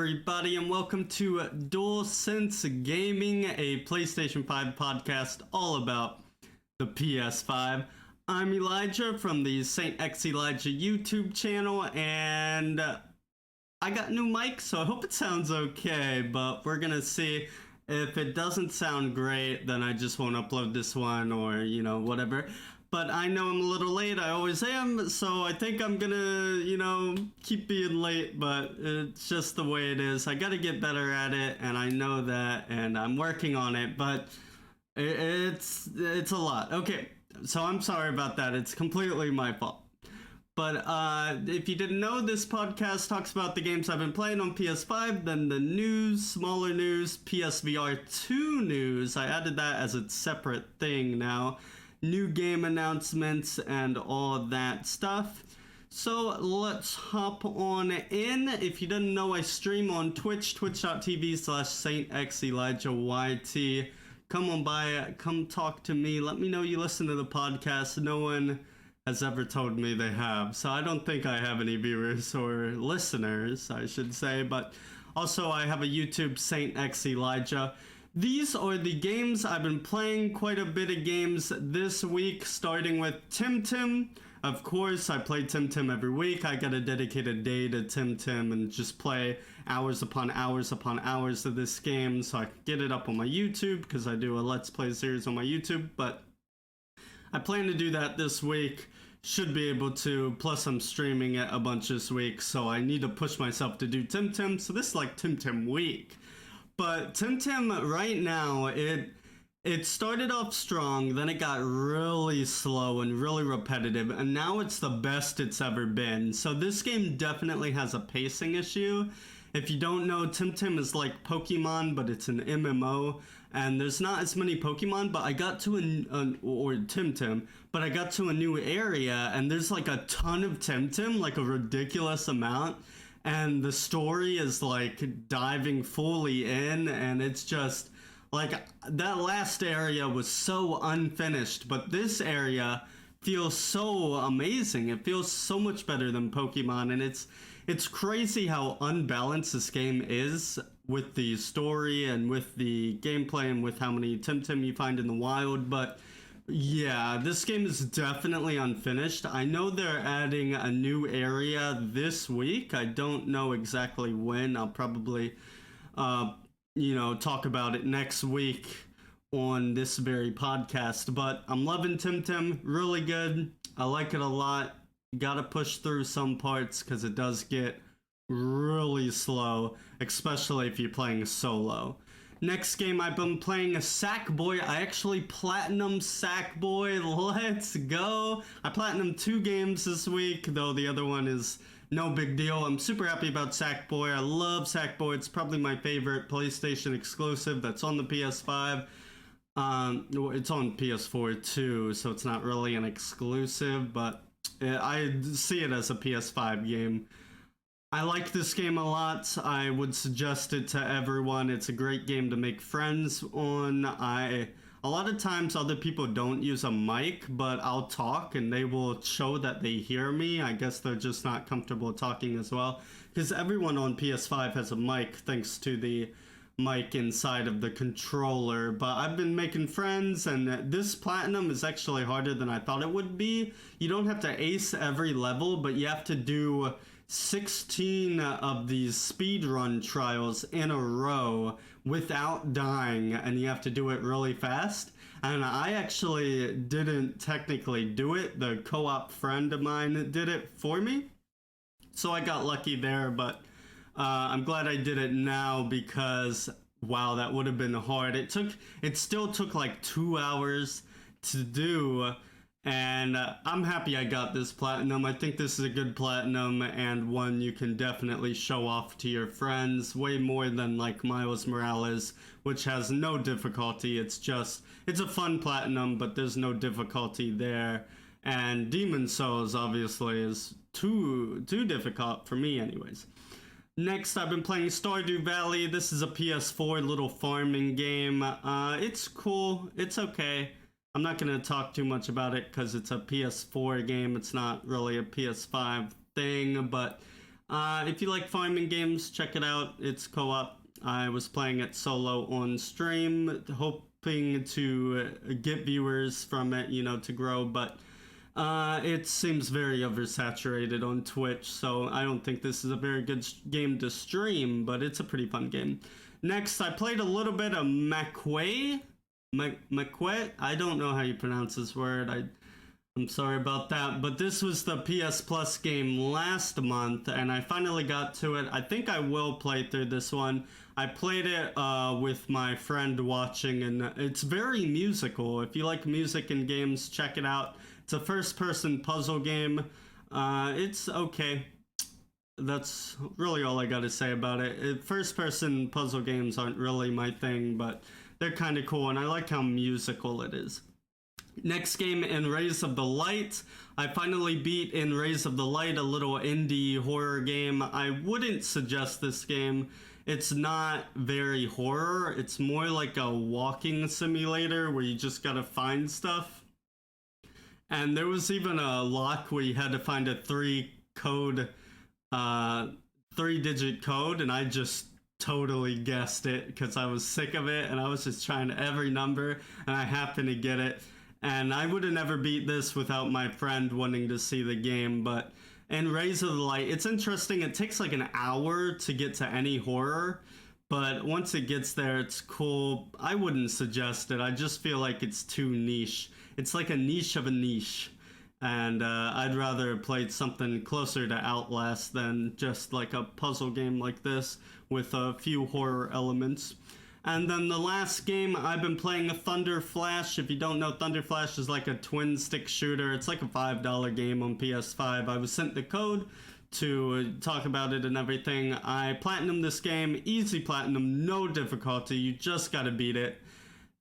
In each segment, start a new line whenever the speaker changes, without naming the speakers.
everybody, and welcome to Dualsense Gaming, a PlayStation 5 podcast all about the PS5. I'm Elijah from the Saint X Elijah YouTube channel, and I got a new mic, so I hope it sounds okay, but we're gonna see. If it doesn't sound great, then I just won't upload this one, or, whatever. But I know I'm a little late, I always am, so I think I'm gonna, keep being late, but it's just the way it is. I gotta get better at it, and I know that, and I'm working on it, but it's a lot. Okay, so I'm sorry about that, it's completely my fault. But if you didn't know, this podcast talks about the games I've been playing on PS5, then the news, smaller news, PSVR 2 news. I added that as a separate thing now. New game announcements and all that stuff. So let's hop on in. If you didn't know, I stream on Twitch, twitch.tv/SaintXElijahYT. Come on by, come talk to me. Let me know you listen to the podcast. No one has ever told me they have, so I don't think I have any viewers or listeners, I should say. But also I have a YouTube, Saint X Elijah. These are the games I've been playing, quite a bit of games this week, starting with TemTem. Of course, I play TemTem every week. I got a dedicated day to TemTem and just play hours upon hours upon hours of this game, so I can get it up on my YouTube, because I do a Let's Play series on my YouTube. But I plan to do that this week. Should be able to, plus I'm streaming it a bunch this week, so I need to push myself to do TemTem, so this is like TemTem week. But TemTem right now, it started off strong, then it got really slow and really repetitive, and now it's the best it's ever been. So this game definitely has a pacing issue. If you don't know, TemTem is like Pokemon, but it's an MMO, and there's not as many Pokemon, but I got to TemTem, but I got to a new area, and there's like a ton of TemTem, like a ridiculous amount, and the story is like diving fully in, and it's just, like, that last area was so unfinished, but this area feels so amazing. It feels so much better than Pokemon, and it's crazy how unbalanced this game is with the story and with the gameplay and with how many TemTem you find in the wild. But yeah, this game is definitely unfinished. I know they're adding a new area this week. I don't know exactly when. I'll probably talk about it next week on this very podcast. But I'm loving TemTem, really good. I like it a lot. Gotta push through some parts because it does get really slow, especially if you're playing solo. Next game I've been playing is Sackboy. I actually platinumed Sackboy. Let's go. I platinumed 2 games this week, though the other one is no big deal. I'm super happy about Sackboy. I love Sackboy. It's probably my favorite PlayStation exclusive that's on the PS5. It's on PS4 too, so it's not really an exclusive, but I see it as a PS5 game. I like this game a lot. I would suggest it to everyone. It's a great game to make friends on. A lot of times other people don't use a mic, but I'll talk and they will show that they hear me. I guess they're just not comfortable talking as well, because everyone on PS5 has a mic thanks to the mic inside of the controller. But I've been making friends, and this platinum is actually harder than I thought it would be. You don't have to ace every level, but you have to do 16 of these speedrun trials in a row without dying, and you have to do it really fast. And I actually didn't technically do it. The co-op friend of mine did it for me, so I got lucky there. But I'm glad I did it now, because wow, that would have been hard. It still took like 2 hours to do, and I'm happy I got this platinum. I think this is a good platinum, and one you can definitely show off to your friends, way more than like Miles Morales, which has no difficulty. It's a fun platinum, but there's no difficulty there. And Demon Souls obviously is too difficult for me anyways. Next, I've been playing Stardew Valley. This is a PS4 little farming game. It's cool. It's okay. I'm not going to talk too much about it because it's a PS4 game. It's not really a PS5 thing, but If you like farming games, check it out. It's co-op. I was playing it solo on stream, hoping to get viewers from it, to grow, but it seems very oversaturated on Twitch, so I don't think this is a very good game to stream, but it's a pretty fun game. Next, I played a little bit of McQuay. I don't know how you pronounce this word. I'm sorry about that, but this was the PS Plus game last month, and I finally got to it. I think I will play through this one. I played it with my friend watching, and it's very musical. If you like music in games, check it out. It's a first-person puzzle game. It's okay. That's really all I gotta say about it. First-person puzzle games aren't really my thing, but they're kind of cool, and I like how musical it is. Next game, In Rays of the Light. I finally beat In Rays of the Light, a little indie horror game. I wouldn't suggest this game. It's not very horror. It's more like a walking simulator where you just gotta find stuff. And there was even a lock where you had to find a three-digit code, and I just totally guessed it because I was sick of it, and I was just trying every number, and I happened to get it. And I would have never beat this without my friend wanting to see the game, but in Rays of the Light, it's interesting. It takes like an hour to get to any horror, but once it gets there, it's cool. I wouldn't suggest it. I just feel like it's too niche. It's like a niche of a niche, and I'd rather have played something closer to Outlast than just like a puzzle game like this with a few horror elements. And then the last game, I've been playing Thunder Flash. If you don't know, Thunder Flash is like a twin stick shooter. It's like a $5 game on PS5. I was sent the code to talk about it and everything. I platinumed this game, easy platinum, no difficulty. You just gotta beat it.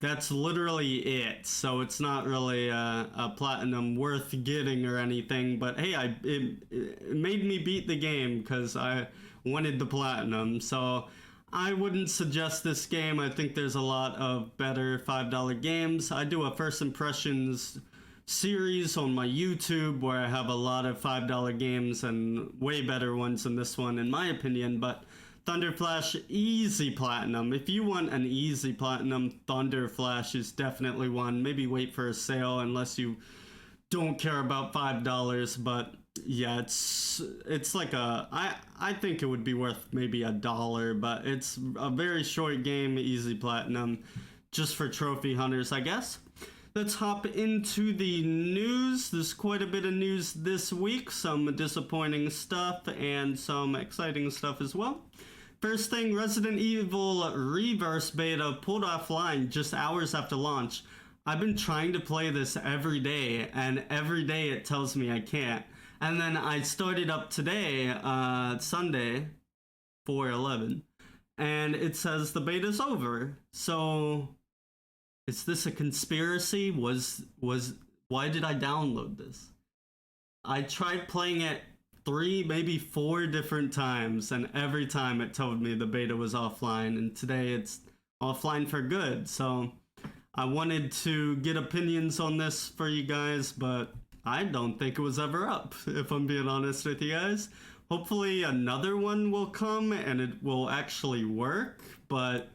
That's literally it. So it's not really a platinum worth getting or anything. But hey, it made me beat the game because I wanted the platinum. So I wouldn't suggest this game. I think there's a lot of better $5 games. I do a first impressions series on my YouTube where I have a lot of $5 games and way better ones than this one in my opinion, but Thunder Flash, easy platinum. If you want an easy platinum, Thunder Flash is definitely one. Maybe wait for a sale unless you don't care about $5, but yeah, it's like I think it would be worth maybe $1, but it's a very short game, easy platinum, just for trophy hunters, I guess. Let's hop into the news. There's quite a bit of news this week, some disappointing stuff and some exciting stuff as well. First thing, Resident Evil Reverse Beta pulled offline just hours after launch. I've been trying to play this every day, and every day it tells me I can't. And then I started up today, Sunday, 4/11, and it says the beta's over. So, is this a conspiracy? Why did I download this? I tried playing it 3, maybe 4 different times, and every time it told me the beta was offline, and today it's offline for good. So, I wanted to get opinions on this for you guys, but I don't think it was ever up, if I'm being honest with you guys. Hopefully another one will come and it will actually work, but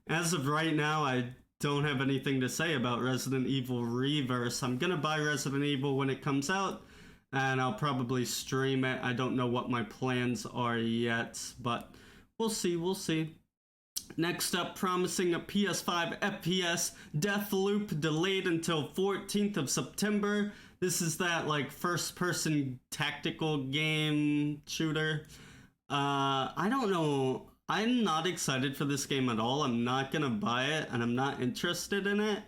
as of right now, I don't have anything to say about Resident Evil Reverse. I'm gonna buy Resident Evil when it comes out, and I'll probably stream it. I don't know what my plans are yet, but we'll see. Next up, promising a PS5 FPS, Deathloop delayed until 14th of September. This is that like first-person tactical game shooter. I don't know. I'm not excited for this game at all. I'm not gonna buy it, and I'm not interested in it.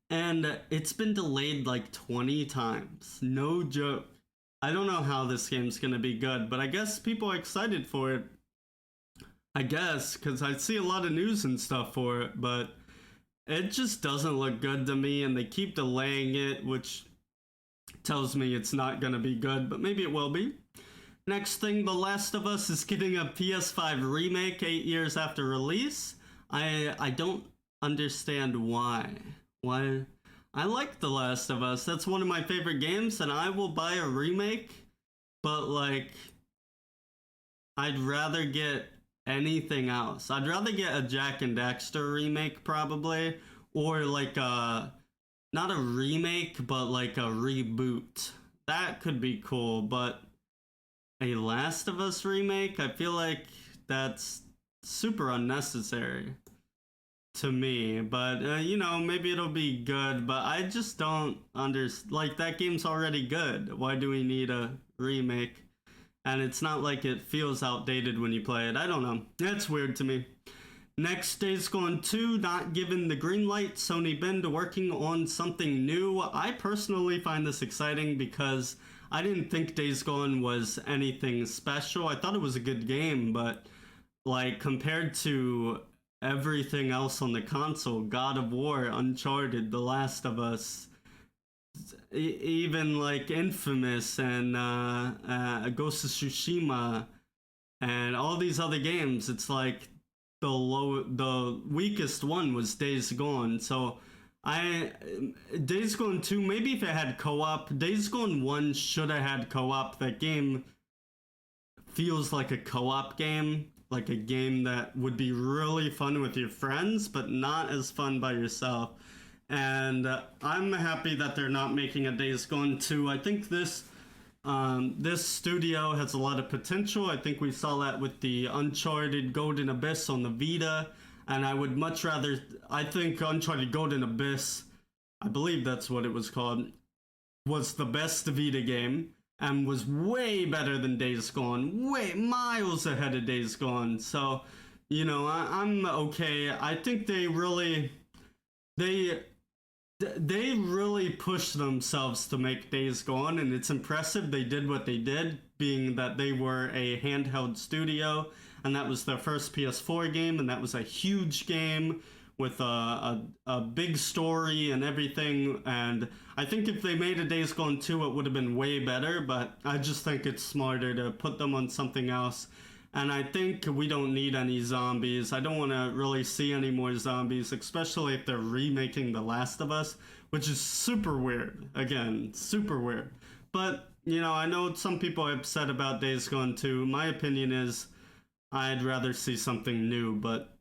And it's been delayed like 20 times. No joke. I don't know how this game's gonna be good, but I guess people are excited for it. I guess, because I see a lot of news and stuff for it, but it just doesn't look good to me, and they keep delaying it, which tells me it's not gonna be good, but maybe it will be. Next thing, The Last of Us is getting a PS5 remake 8 years after release. I don't understand why. Why? I like The Last of Us. That's one of my favorite games, and I will buy a remake, but like, I'd rather get anything else. I'd rather get a Jack and Daxter remake probably, or like a not a remake, but like a reboot. That could be cool, but a Last of Us remake, I feel like that's super unnecessary to me. But you know, maybe it'll be good. But I just don't like that game's already good. Why do we need a remake? And it's not like it feels outdated when you play it. I don't know. That's weird to me. Next, Days Gone 2, not given the green light. Sony Bend working on something new. I personally find this exciting because I didn't think Days Gone was anything special. I thought it was a good game, but like compared to everything else on the console, God of War, Uncharted, The Last of Us, even like Infamous and Ghost of Tsushima and all these other games, it's like the weakest one was Days Gone. So Days Gone 2, maybe if it had co-op. Days Gone 1 should have had co-op. That game feels like a co-op game, like a game that would be really fun with your friends, but not as fun by yourself. And I'm happy that they're not making a Days Gone 2. I think this studio has a lot of potential. I think we saw that with the Uncharted Golden Abyss on the Vita, and I would much rather. I think Uncharted Golden Abyss, I believe that's what it was called, was the best Vita game and was way better than Days Gone, way miles ahead of Days Gone. So, you know, I'm okay. I think they really pushed themselves to make Days Gone, and it's impressive they did what they did, being that they were a handheld studio, and that was their first PS4 game, and that was a huge game with a big story and everything. And I think if they made a Days Gone 2, it would have been way better, but I just think it's smarter to put them on something else. And I think we don't need any zombies. I don't want to really see any more zombies, especially if they're remaking The Last of Us, which is super weird. Again, super weird. But, you know, I know some people are upset about Days Gone 2. My opinion is I'd rather see something new, but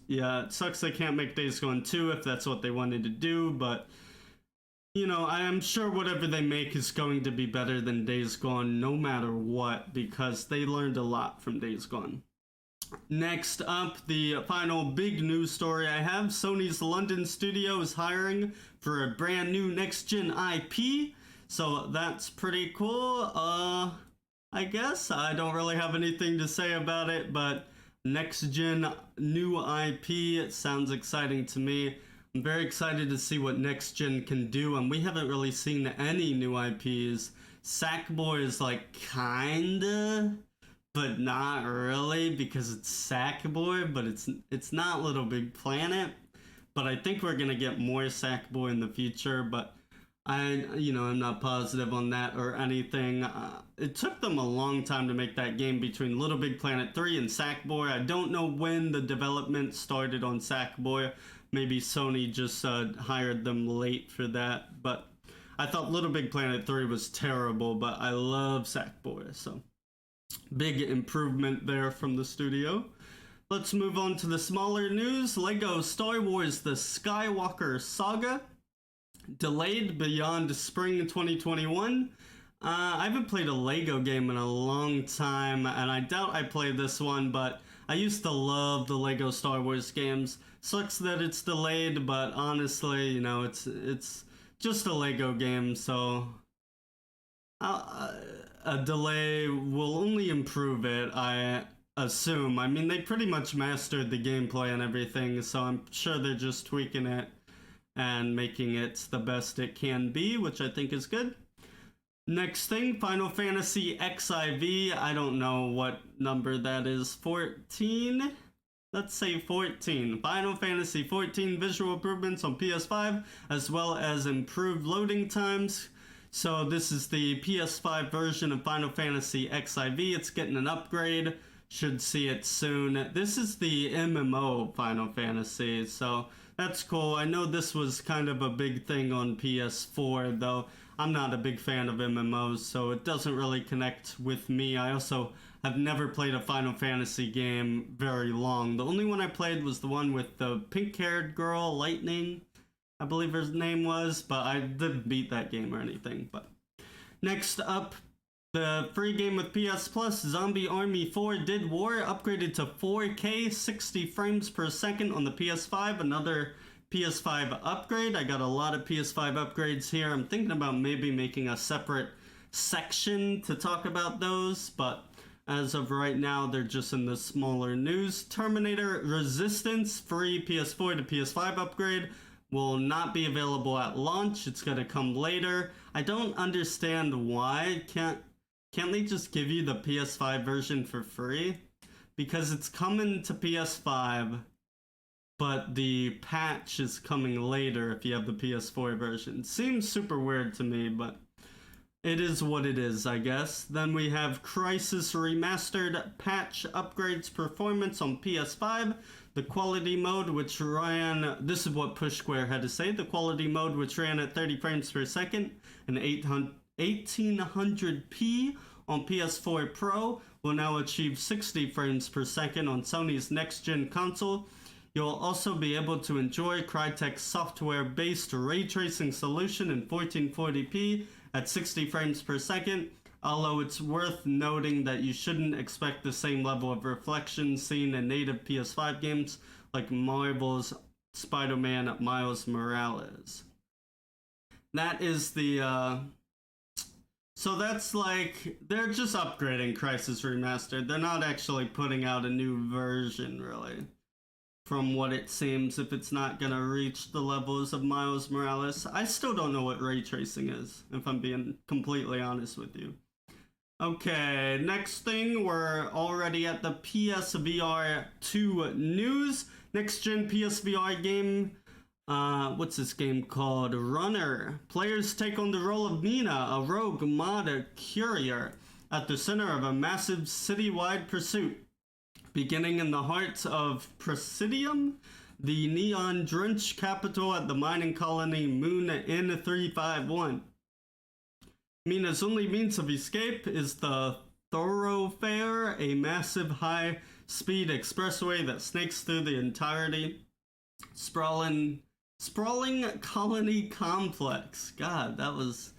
yeah, it sucks they can't make Days Gone 2 if that's what they wanted to do, but you know, I am sure whatever they make is going to be better than Days Gone no matter what, because they learned a lot from Days Gone. Next up, the final big news story I have. Sony's London studio is hiring for a brand new next-gen IP, so that's pretty cool. I guess I don't really have anything to say about it, but next-gen new IP, it sounds exciting to me. I'm very excited to see what next gen can do, and we haven't really seen any new IPs. Sackboy is like kinda, but not really, because it's Sackboy, but it's not Little Big Planet. But I think we're gonna get more Sackboy in the future, but I'm not positive on that or anything. It took them a long time to make that game between Little Big Planet 3 and Sackboy. I don't know when the development started on Sackboy. Maybe Sony just hired them late for that, but I thought Little Big Planet 3 was terrible, but I love Sackboy, so big improvement there from the studio. Let's move on to the smaller news. Lego Star Wars The Skywalker Saga, delayed beyond spring 2021. I haven't played a Lego game in a long time, and I doubt I played this one, but I used to love the Lego Star Wars games. Sucks that it's delayed, but honestly, you know, it's just a Lego game, so a delay will only improve it, I assume. I mean, they pretty much mastered the gameplay and everything, so I'm sure they're just tweaking it and making it the best it can be, which I think is good. Next thing, Final Fantasy XIV. I don't know what number that is. 14? Let's say 14. Final Fantasy 14 visual improvements on PS5, as well as improved loading times. So this is the PS5 version of Final Fantasy XIV. It's getting an upgrade. Should see it soon. This is the MMO Final Fantasy, so that's cool. I know this was kind of a big thing on PS4, though I'm not a big fan of MMOs, so it doesn't really connect with me. I also I've never played a Final Fantasy game very long. The only one I played was the one with the pink-haired girl, Lightning, I believe her name was, but I didn't beat that game or anything. But next up, the free game with PS Plus, Zombie Army 4 Did War, upgraded to 4K 60 frames per second on the PS5. Another PS5 upgrade. I got a lot of PS5 upgrades here. I'm thinking about maybe making a separate section to talk about those, but as of right now, they're just in the smaller news. Terminator Resistance free PS4 to PS5 upgrade will not be available at launch. It's gonna come later. I don't understand why. Can't they just give you the PS5 version for free? Because it's coming to PS5, but the patch is coming later if you have the PS4 version. Seems super weird to me, but it is what it is, I guess. Then we have Crysis Remastered patch upgrades performance on PS5. The quality mode, which ran, this is what Push Square had to say, the quality mode, which ran at 30 frames per second and 1800p on PS4 Pro, will now achieve 60 frames per second on Sony's next-gen console. You'll also be able to enjoy Crytek's software-based ray tracing solution in 1440p at 60 frames per second, although it's worth noting that you shouldn't expect the same level of reflection seen in native PS5 games like Marvel's Spider-Man Miles Morales. That is the, so that's like, they're just upgrading Crysis Remastered. They're not actually putting out a new version, really. From what it seems, if it's not gonna reach the levels of Miles Morales. I still don't know what ray tracing is, if I'm being completely honest with you. Okay, next thing, we're already at the PSVR 2 news. Next gen PSVR game, what's this game called? Runner. Players take on the role of Mina, a rogue mod courier, at the center of a massive citywide pursuit. Beginning in the heart of Presidium, the neon-drenched capital at the mining colony Moon N351. Mina's only means of escape is the Thoroughfare, a massive high-speed expressway that snakes through the entirety. Sprawling colony complex. God, that was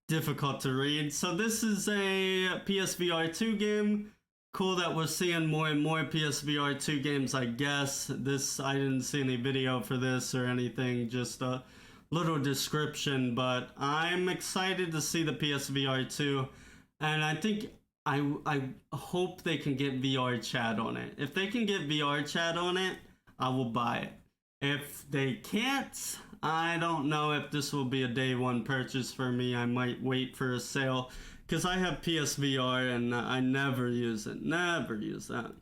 difficult to read. So this is a PSVR 2 game. Cool that we're seeing more and more PSVR 2 games, I guess. This, I didn't see any video for this or anything, just a little description, but I'm excited to see the PSVR 2, and I think, I hope they can get VR chat on it. If they can get VR chat on it, I will buy it. If they can't, I don't know if this will be a day one purchase for me. I might wait for a sale. Because I have PSVR and I never use it. Never use that.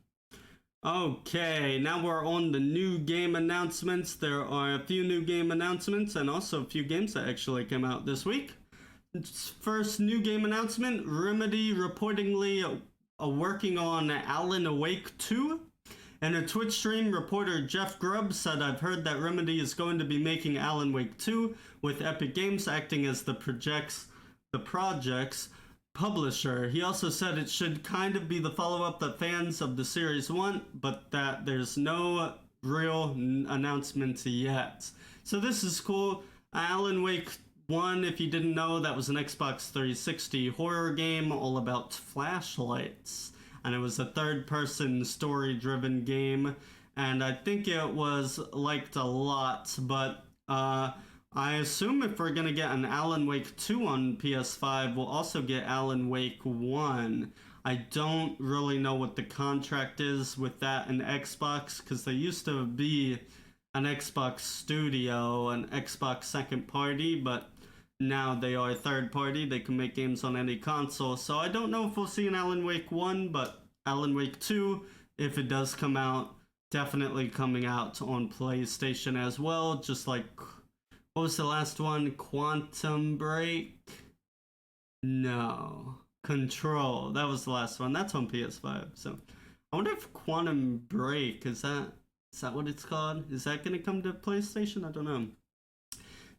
Okay, now we're on the new game announcements. There are a few new game announcements and also a few games that actually came out this week. First new game announcement, Remedy reportedly working on Alan Wake 2. In a Twitch stream, reporter Jeff Grubb said, "I've heard that Remedy is going to be making Alan Wake 2 with Epic Games acting as the project's publisher." He also said it should kind of be the follow-up that fans of the series want, but that there's no real announcement yet. So this is cool. Alan Wake 1, if you didn't know, that was an Xbox 360 horror game all about flashlights. And it was a third-person story-driven game, and I think it was liked a lot, but I assume if we're gonna get an Alan Wake 2 on PS5, we'll also get Alan Wake 1. I don't really know what the contract is with that and Xbox, because they used to be an Xbox studio, an Xbox second party, but now they are third party. They can make games on any console, so I don't know if we'll see an Alan Wake 1, but Alan Wake 2, if it does come out, definitely coming out on PlayStation as well, just like, what was the last one? Quantum Break? No. Control. That was the last one. That's on PS5. So I wonder if Quantum Break, is that what it's called? Is that gonna come to PlayStation? I don't know.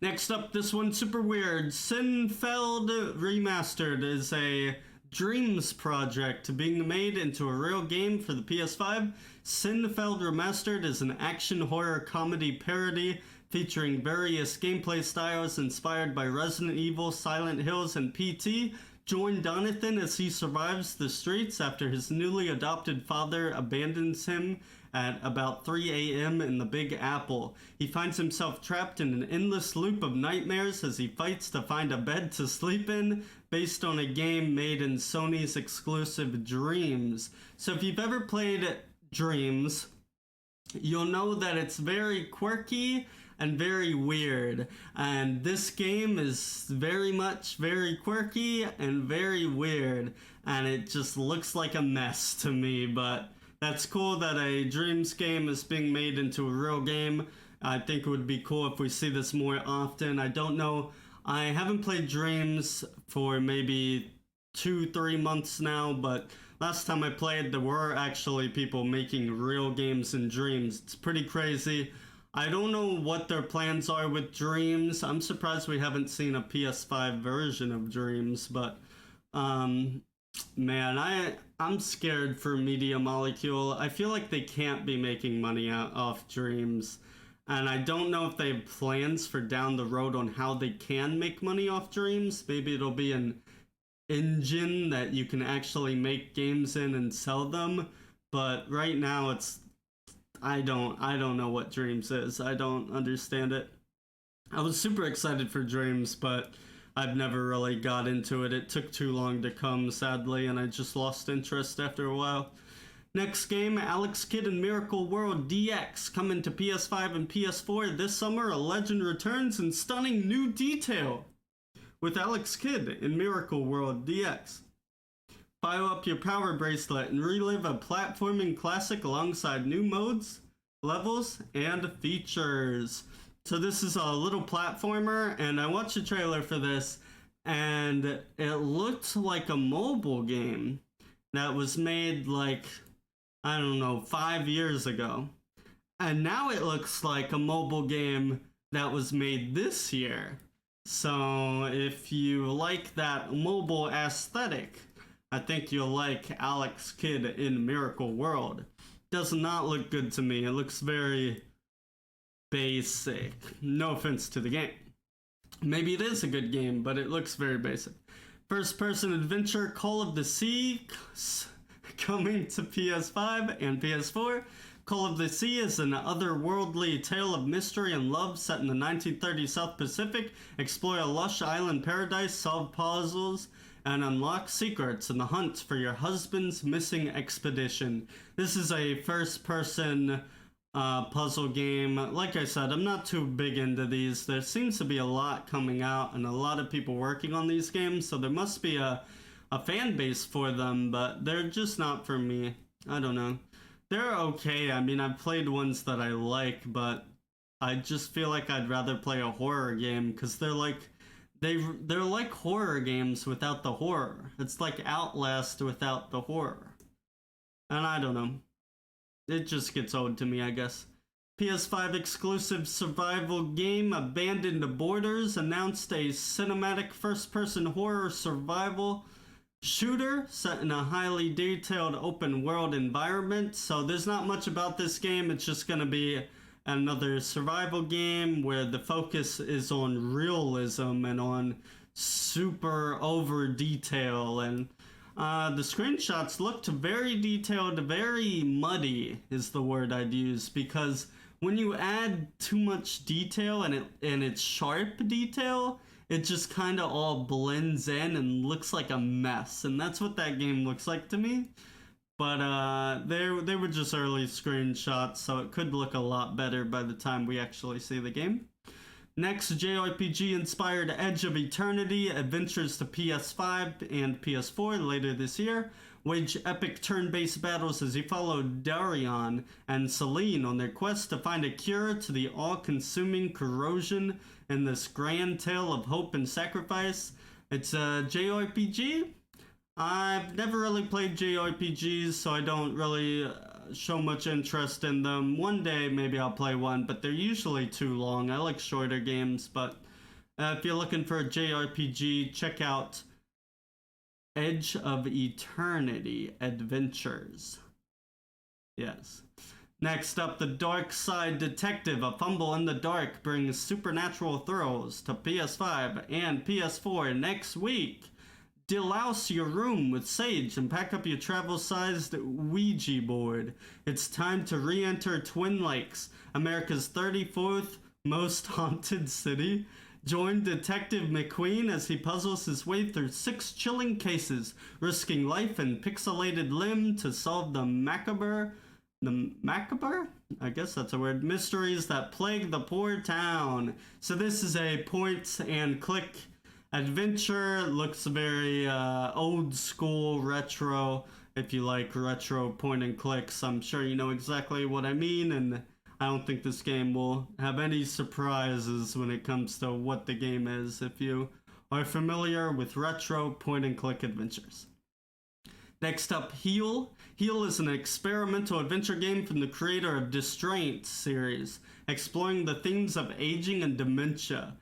Next up, this one's super weird. Sinfeld Remastered is a Dreams project being made into a real game for the PS5. Sinfeld Remastered is an action horror comedy parody featuring various gameplay styles inspired by Resident Evil, Silent Hills, and PT. Join Donathan as he survives the streets after his newly adopted father abandons him at about 3 a.m. in the Big Apple. He finds himself trapped in an endless loop of nightmares as he fights to find a bed to sleep in, based on a game made in Sony's exclusive Dreams. So if you've ever played Dreams, you'll know that it's very quirky and very weird, and this game is very much very quirky and very weird, and it just looks like a mess to me. But that's cool that a Dreams game is being made into a real game. I think it would be cool if we see this more often. I don't know, I haven't played Dreams for maybe 2-3 months now, but last time I played there were actually people making real games in Dreams. It's pretty crazy. I don't know what their plans are with Dreams. I'm surprised we haven't seen a PS5 version of Dreams, but man, I'm scared for Media Molecule. I feel like they can't be making money off Dreams, and I don't know if they have plans for down the road on how they can make money off Dreams. Maybe it'll be an engine that you can actually make games in and sell them, but right now it's I don't know what Dreams is. I don't understand it. I was super excited for Dreams, but I've never really got into it. It took too long to come, sadly, and I just lost interest after a while. Next game, Alex Kidd in Miracle World DX, coming to PS5 and PS4 this summer. A legend returns in stunning new detail with Alex Kidd in Miracle World DX. Fire up your power bracelet and relive a platforming classic alongside new modes, levels, and features. So this is a little platformer, and I watched the trailer for this, and it looked like a mobile game that was made like, I don't know, 5 years ago. And now it looks like a mobile game that was made this year. So if you like that mobile aesthetic, I think you'll like Alex Kidd in Miracle World. Does not look good to me. It looks very basic. No offense to the game. Maybe it is a good game, but it looks very basic. First-person adventure Call of the Sea coming to PS5 and PS4. Call of the Sea is an otherworldly tale of mystery and love set in the 1930s South Pacific. Explore a lush island paradise, solve puzzles, and unlock secrets in the hunt for your husband's missing expedition. This is a first-person puzzle game. Like I said, I'm not too big into these. There seems to be a lot coming out and a lot of people working on these games, so there must be a fan base for them, but they're just not for me. I don't know. They're okay. I mean, I've played ones that I like, but I just feel like I'd rather play a horror game because they're like horror games without the horror. It's like Outlast without the horror. And I don't know. It just gets old to me, I guess. PS5 exclusive survival game Abandoned Borders announced a cinematic first-person horror survival shooter set in a highly detailed open world environment. So there's not much about this game. It's just going to be another survival game where the focus is on realism and on super over detail, and the screenshots looked very detailed. Very muddy is the word I'd use, because when you add too much detail and it's sharp detail, it just kind of all blends in and looks like a mess, and that's what that game looks like to me. But they were just early screenshots, so it could look a lot better by the time we actually see the game. Next, JRPG-inspired Edge of Eternity adventures to PS5 and PS4 later this year. Wage epic turn-based battles as you follow Darion and Celine on their quest to find a cure to the all-consuming corrosion in this grand tale of hope and sacrifice. It's a JRPG. I've never really played JRPGs, so I don't really show much interest in them. One day maybe I'll play one, but they're usually too long. I like shorter games, but if you're looking for a JRPG, check out Edge of Eternity Adventures. Yes. Next up, The Dark Side Detective, A Fumble in the Dark, brings supernatural thrills to PS5 and PS4 next week. Delouse your room with sage and pack up your travel-sized Ouija board. It's time to re-enter Twin Lakes, America's 34th most haunted city. Join Detective McQueen as he puzzles his way through 6 chilling cases, risking life and pixelated limb to solve the macabre? I guess that's a word. Mysteries that plague the poor town. So this is a point and click adventure. Looks very old school, retro. If you like retro point and clicks, I'm sure you know exactly what I mean, and I don't think this game will have any surprises when it comes to what the game is if you are familiar with retro point and click adventures. Next up, Heal. Heal is an experimental adventure game from the creator of Distraint series, exploring the themes of aging and dementia.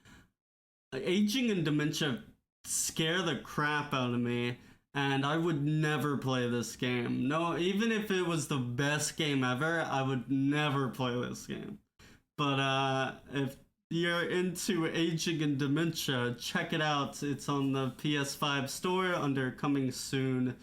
Aging and dementia scare the crap out of me, and I would never play this game. No, even if it was the best game ever, I would never play this game. But if you're into aging and dementia, check it out. It's on the PS5 store under coming soon.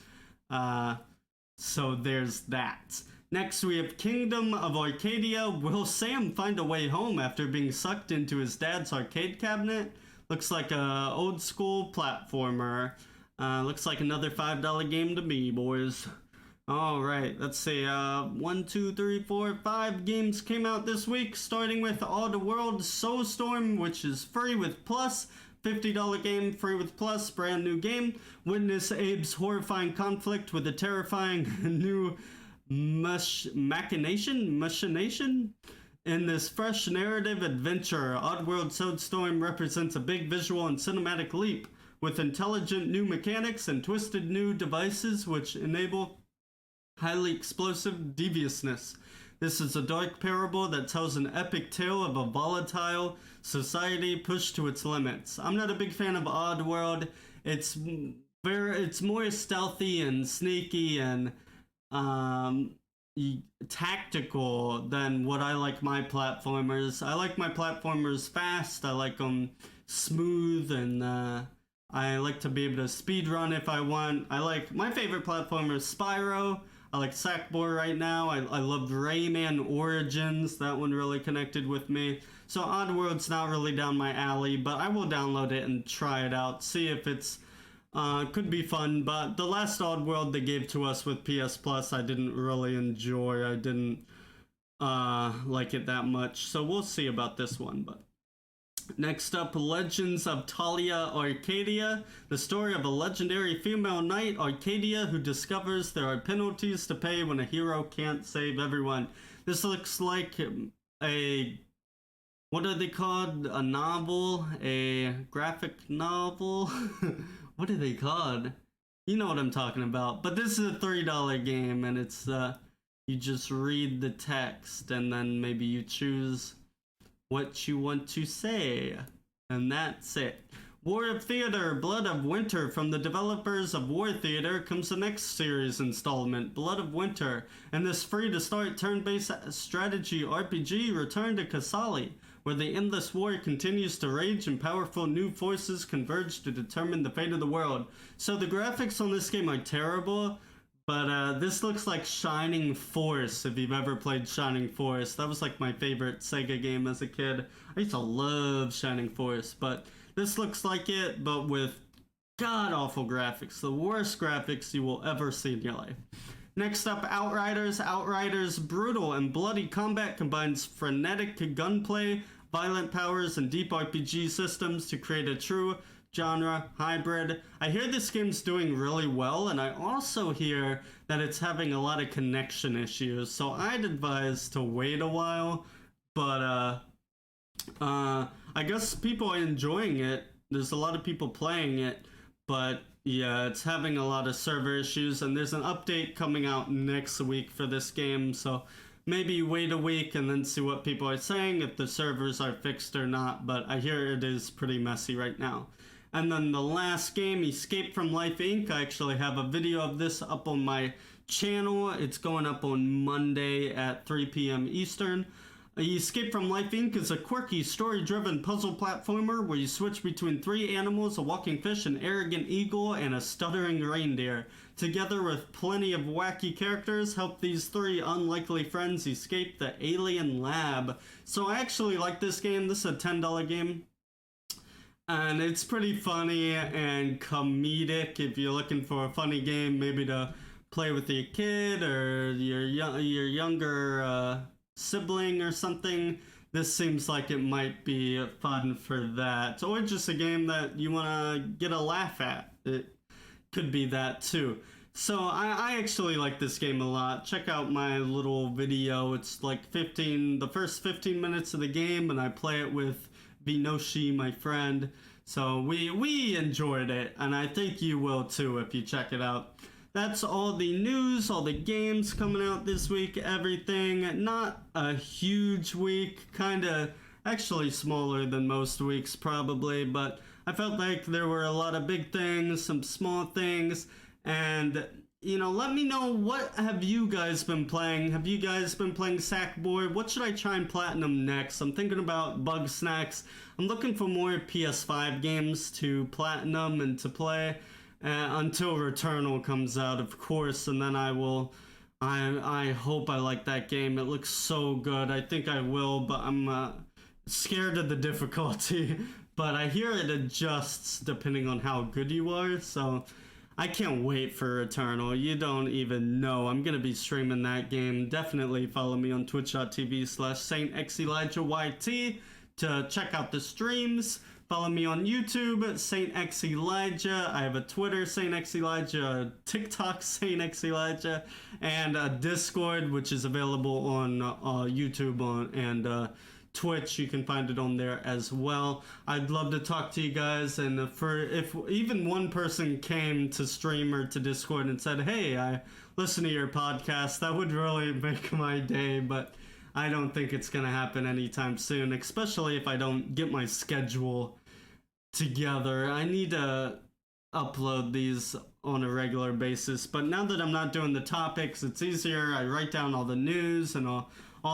So there's that. Next we have Kingdom of Arcadia. Will Sam find a way home after being sucked into his dad's arcade cabinet? Looks like a old school platformer. Looks like another $5 game to me, boys. Alright, let's see. 1, 2, 3, 4, 5 games came out this week, starting with Oddworld Soulstorm, which is free with Plus. $50 game, free with Plus, brand new game. Witness Abe's horrifying conflict with a terrifying new machination? In this fresh narrative adventure, Oddworld Soulstorm represents a big visual and cinematic leap, with intelligent new mechanics and twisted new devices which enable highly explosive deviousness. This is a dark parable that tells an epic tale of a volatile society pushed to its limits. I'm not a big fan of Oddworld. It's more stealthy and sneaky and tactical than what I like my platformers. I like my platformers fast. I like them smooth, and I like to be able to speedrun if I want. My favorite platformer is Spyro. I like Sackboy right now. I loved Rayman Origins. That one really connected with me. So Oddworld's not really down my alley, but I will download it and try it out. See if it's could be fun. But the last Oddworld they gave to us with PS Plus, I didn't really enjoy. I didn't like it that much. So we'll see about this one. But next up, Legends of Talia Arcadia, the story of a legendary female knight, Arcadia, who discovers there are penalties to pay when a hero can't save everyone. This looks like a, what are they called? A novel? A graphic novel? What are they called? You know what I'm talking about. But this is a $3 game, and it's, you just read the text, and then maybe you choose what you want to say, and that's it. War of Theater, Blood of Winter. From the developers of War Theater comes the next series installment, Blood of Winter. And this free-to-start turn-based strategy RPG, return to Kasali, where the endless war continues to rage and powerful new forces converge to determine the fate of the world. So the graphics on this game are terrible, but this looks like Shining Force, if you've ever played Shining Force. That was like my favorite Sega game as a kid. I used to love Shining Force, but this looks like it, but with god-awful graphics. The worst graphics you will ever see in your life. Next up, Outriders. Outriders' brutal and bloody combat combines frenetic gunplay, violent powers, and deep RPG systems to create a true genre hybrid. I hear this game's doing really well, and I also hear that it's having a lot of connection issues, so I'd advise to wait a while. But I guess people are enjoying it. There's a lot of people playing it, but yeah, it's having a lot of server issues, and there's an update coming out next week for this game, so maybe wait a week and then see what people are saying, if the servers are fixed or not, but I hear it is pretty messy right now. And then the last game, Escape from Life Inc. I actually have a video of this up on my channel. It's going up on Monday at 3 p.m. Eastern. Escape from Life Inc. is a quirky, story-driven puzzle platformer where you switch between 3 animals, a walking fish, an arrogant eagle, and a stuttering reindeer. Together with plenty of wacky characters, help these 3 unlikely friends escape the alien lab. So I actually like this game. This is a $10 game. And it's pretty funny and comedic if you're looking for a funny game, maybe to play with your kid or your younger sibling or something. This seems like it might be fun for that. Or just a game that you want to get a laugh at. It could be that too. So I actually like this game a lot. Check out my little video. It's like the first 15 minutes of the game, and I play it with Vinoshi, my friend. So we enjoyed it, and I think you will too if you check it out. That's all the news, all the games coming out this week, everything. Not a huge week, kinda actually smaller than most weeks probably, but I felt like there were a lot of big things, some small things, and let me know, what have you guys been playing? Have you guys been playing Sackboy? What should I try and platinum next? I'm thinking about Bug Snacks. I'm looking for more PS5 games to platinum and to play until Returnal comes out, of course, and then I hope I like that game. It looks so good. I think I will, but I'm scared of the difficulty. But I hear it adjusts depending on how good you are, so I can't wait for Returnal. You don't even know. I'm going to be streaming that game. Definitely follow me on twitch.tv/SaintXElijahYT to check out the streams. Follow me on YouTube, SaintXElijah. I have a Twitter, SaintXElijah, a TikTok, SaintXElijah, and a Discord, which is available on YouTube and Twitch. You can find it on there as well. I'd love to talk to you guys, and if even one person came to stream or to Discord and said, hey, I listen to your podcast, that would really make my day, but I don't think it's gonna happen anytime soon, especially if I don't get my schedule together. I need to upload these on a regular basis, but now that I'm not doing the topics, it's easier. I write down all the news and all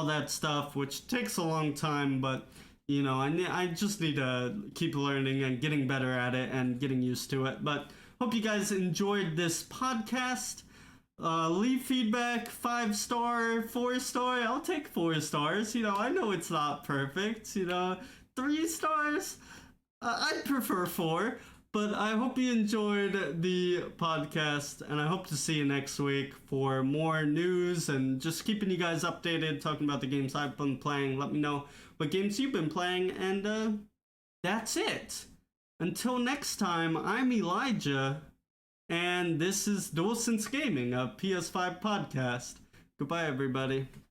that stuff, which takes a long time, but I just need to keep learning and getting better at it and getting used to it. But hope you guys enjoyed this podcast. Leave feedback, 5-star, 4-star. I'll take 4 stars. I know it's not perfect. 3 stars. I'd prefer 4. But I hope you enjoyed the podcast, and I hope to see you next week for more news and just keeping you guys updated, talking about the games I've been playing. Let me know what games you've been playing, and that's it. Until next time, I'm Elijah, and this is Dualsense Gaming, a PS5 podcast. Goodbye, everybody.